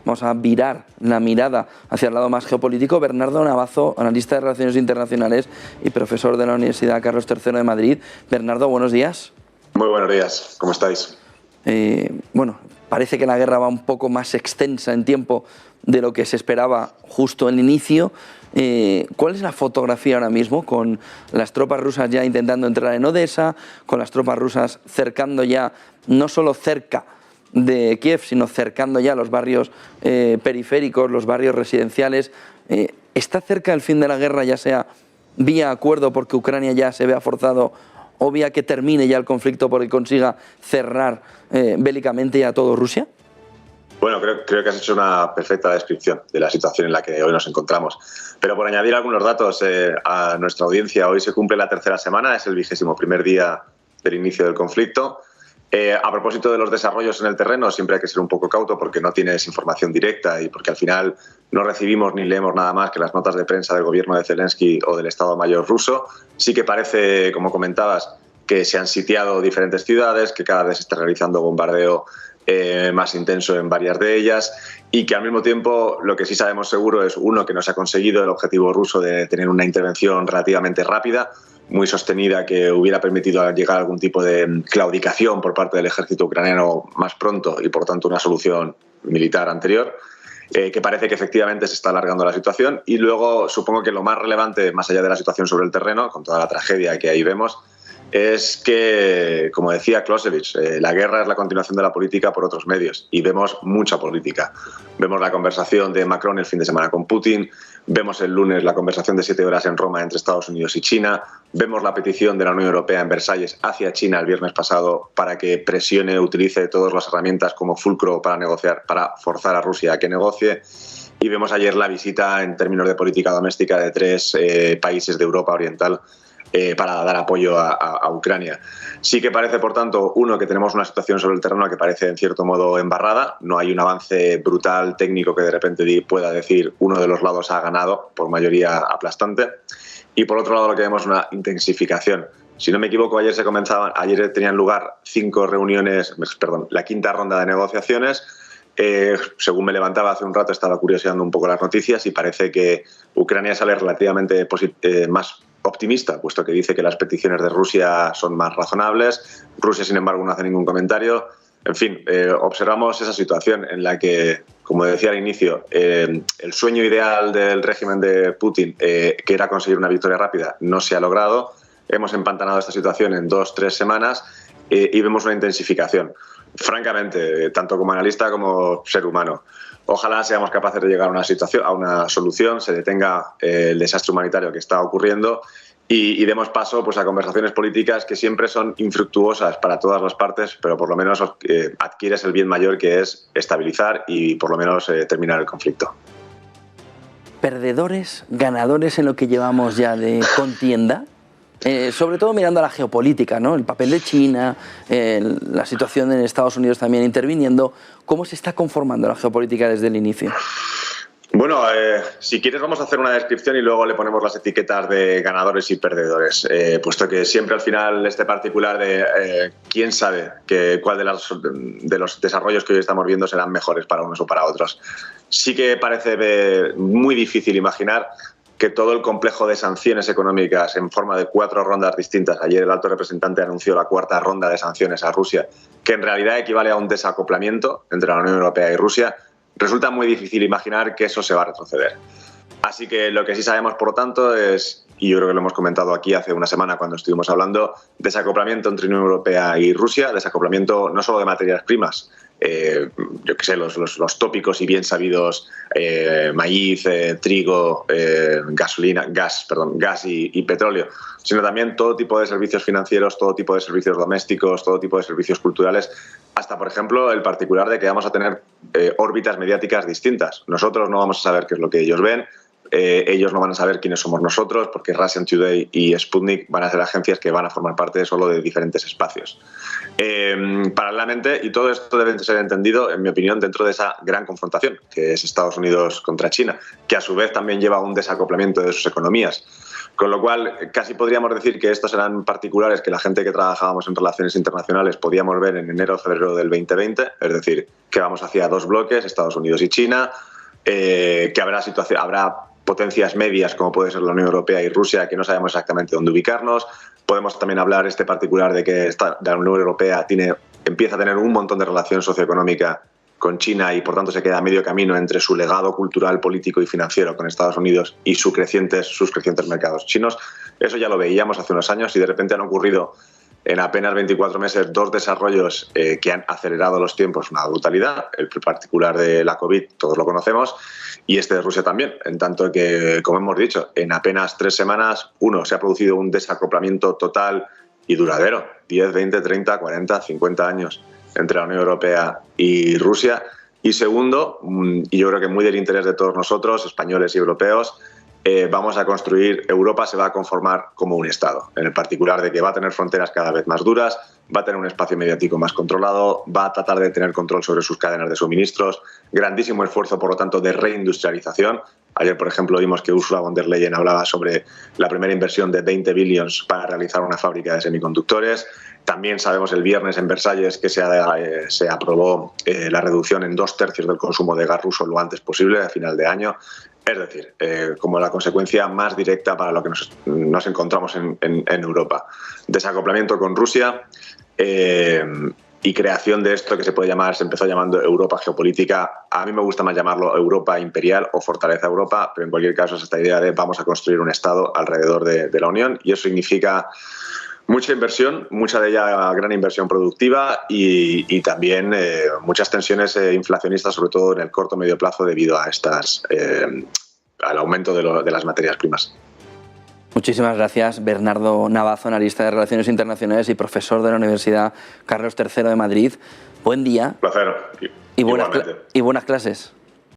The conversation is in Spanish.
vamos a virar la mirada hacia el lado más geopolítico. Bernardo Navazo, analista de Relaciones Internacionales y profesor de la Universidad Carlos III de Madrid. Bernardo, buenos días. Muy buenos días, ¿cómo estáis? Bueno, parece que la guerra va un poco más extensa en tiempo de lo que se esperaba justo en el inicio. ¿Cuál es la fotografía ahora mismo, con las tropas rusas ya intentando entrar en Odessa, con las tropas rusas cercando ya, no solo cerca de Kiev, sino cercando ya los barrios periféricos, los barrios residenciales? ¿Está cerca el fin de la guerra, ya sea vía acuerdo porque Ucrania ya se vea forzado, o vía que termine ya el conflicto porque consiga cerrar bélicamente ya todo Rusia? Bueno, creo que has hecho una perfecta descripción de la situación en la que hoy nos encontramos. Pero por añadir algunos datos a nuestra audiencia, hoy se cumple la tercera semana, es el 21º día del inicio del conflicto. A propósito de los desarrollos en el terreno, siempre hay que ser un poco cauto porque no tienes información directa y porque al final no recibimos ni leemos nada más que las notas de prensa del gobierno de Zelensky o del Estado Mayor ruso. Sí que parece, como comentabas, que se han sitiado diferentes ciudades, que cada vez se está realizando bombardeo más intenso en varias de ellas, y que al mismo tiempo lo que sí sabemos seguro es, uno, que no se ha conseguido el objetivo ruso de tener una intervención relativamente rápida, muy sostenida, que hubiera permitido llegar a algún tipo de claudicación por parte del ejército ucraniano más pronto y por tanto una solución militar anterior, que parece que efectivamente se está alargando la situación. Y luego supongo que lo más relevante, más allá de la situación sobre el terreno, con toda la tragedia que ahí vemos, es que, como decía Clausewitz, la guerra es la continuación de la política por otros medios, y vemos mucha política. Vemos la conversación de Macron el fin de semana con Putin, vemos el lunes la conversación de 7 horas en Roma entre Estados Unidos y China, vemos la petición de la Unión Europea en Versalles hacia China el viernes pasado para que presione, utilice todas las herramientas como fulcro para negociar, para forzar a Rusia a que negocie. Y vemos ayer la visita en términos de política doméstica de 3 países de Europa Oriental para dar apoyo a Ucrania. Sí que parece, por tanto, uno, que tenemos una situación sobre el terreno que parece en cierto modo embarrada. No hay un avance brutal técnico que de repente pueda decir uno de los lados ha ganado por mayoría aplastante. Y por otro lado, lo que vemos es una intensificación. Si no me equivoco, ayer tenían lugar 5 reuniones, perdón, la 5ª ronda de negociaciones. Según me levantaba hace un rato, estaba curioseando un poco las noticias y parece que Ucrania sale relativamente más optimista, puesto que dice que las peticiones de Rusia son más razonables. Rusia, sin embargo, no hace ningún comentario. En fin, observamos esa situación en la que, como decía al inicio, el sueño ideal del régimen de Putin, que era conseguir una victoria rápida, no se ha logrado. Hemos empantanado esta situación en 2-3 semanas y vemos una intensificación. Francamente, tanto como analista como ser humano, ojalá seamos capaces de llegar a una solución, se detenga el desastre humanitario que está ocurriendo y demos paso a conversaciones políticas que siempre son infructuosas para todas las partes, pero por lo menos adquieres el bien mayor, que es estabilizar y por lo menos terminar el conflicto. ¿Perdedores, ganadores en lo que llevamos ya de contienda? Sobre todo mirando a la geopolítica, ¿no? El papel de China, la situación en Estados Unidos también interviniendo. ¿Cómo se está conformando la geopolítica desde el inicio? Bueno, si quieres vamos a hacer una descripción y luego le ponemos las etiquetas de ganadores y perdedores, puesto que siempre al final este particular de quién sabe cuál de los desarrollos que hoy estamos viendo serán mejores para unos o para otros. Sí que parece muy difícil imaginar que todo el complejo de sanciones económicas en forma de 4 rondas distintas. Ayer el alto representante anunció la 4ª ronda de sanciones a Rusia, que en realidad equivale a un desacoplamiento entre la Unión Europea y Rusia. Resulta muy difícil imaginar que eso se va a retroceder. Así que lo que sí sabemos, por lo tanto, es, y yo creo que lo hemos comentado aquí hace una semana cuando estuvimos hablando, desacoplamiento entre Unión Europea y Rusia, desacoplamiento no solo de materias primas, yo qué sé, los tópicos y bien sabidos maíz, trigo, gas y petróleo, sino también todo tipo de servicios financieros, todo tipo de servicios domésticos, todo tipo de servicios culturales, hasta, por ejemplo, el particular de que vamos a tener órbitas mediáticas distintas. Nosotros no vamos a saber qué es lo que ellos ven, ellos no van a saber quiénes somos nosotros, porque Russian Today y Sputnik van a ser agencias que van a formar parte solo de diferentes espacios. Paralelamente, y todo esto debe ser entendido, en mi opinión, dentro de esa gran confrontación que es Estados Unidos contra China, que a su vez también lleva a un desacoplamiento de sus economías. Con lo cual, casi podríamos decir que estos eran particulares que la gente que trabajábamos en relaciones internacionales podíamos ver en enero o febrero del 2020, es decir, que vamos hacia dos bloques, Estados Unidos y China, que habrá potencias medias como puede ser la Unión Europea y Rusia, que no sabemos exactamente dónde ubicarnos. Podemos también hablar este particular de que la Unión Europea empieza a tener un montón de relación socioeconómica con China y por tanto se queda a medio camino entre su legado cultural, político y financiero con Estados Unidos y sus crecientes mercados chinos. Eso ya lo veíamos hace unos años y de repente han ocurrido en apenas 24 meses dos desarrollos que han acelerado los tiempos, una brutalidad. El particular de la COVID, todos lo conocemos, y este de Rusia también. En tanto que, como hemos dicho, en apenas 3 semanas, se ha producido un desacoplamiento total y duradero, 10, 20, 30, 40, 50 años entre la Unión Europea y Rusia. Y segundo, y yo creo que muy del interés de todos nosotros, españoles y europeos, vamos a construir, Europa se va a conformar como un Estado, en el particular de que va a tener fronteras cada vez más duras, va a tener un espacio mediático más controlado, va a tratar de tener control sobre sus cadenas de suministros, grandísimo esfuerzo, por lo tanto, de reindustrialización. Ayer, por ejemplo, vimos que Ursula von der Leyen hablaba sobre la primera inversión de 20 billions para realizar una fábrica de semiconductores. También sabemos el viernes en Versalles que se aprobó la reducción en 2/3 del consumo de gas ruso lo antes posible, a final de año. Es decir, como la consecuencia más directa para lo que nos encontramos en Europa. Desacoplamiento con Rusia y creación de esto que se empezó llamando Europa geopolítica. A mí me gusta más llamarlo Europa imperial o Fortaleza Europa, pero en cualquier caso es esta idea de vamos a construir un Estado alrededor de la Unión, y eso significa mucha inversión, mucha de ella gran inversión productiva y también muchas tensiones inflacionistas, sobre todo en el corto medio plazo, debido a al aumento de las materias primas. Muchísimas gracias, Bernardo Navazo, analista de Relaciones Internacionales y profesor de la Universidad Carlos III de Madrid. Buen día. Un placer. Y buenas clases.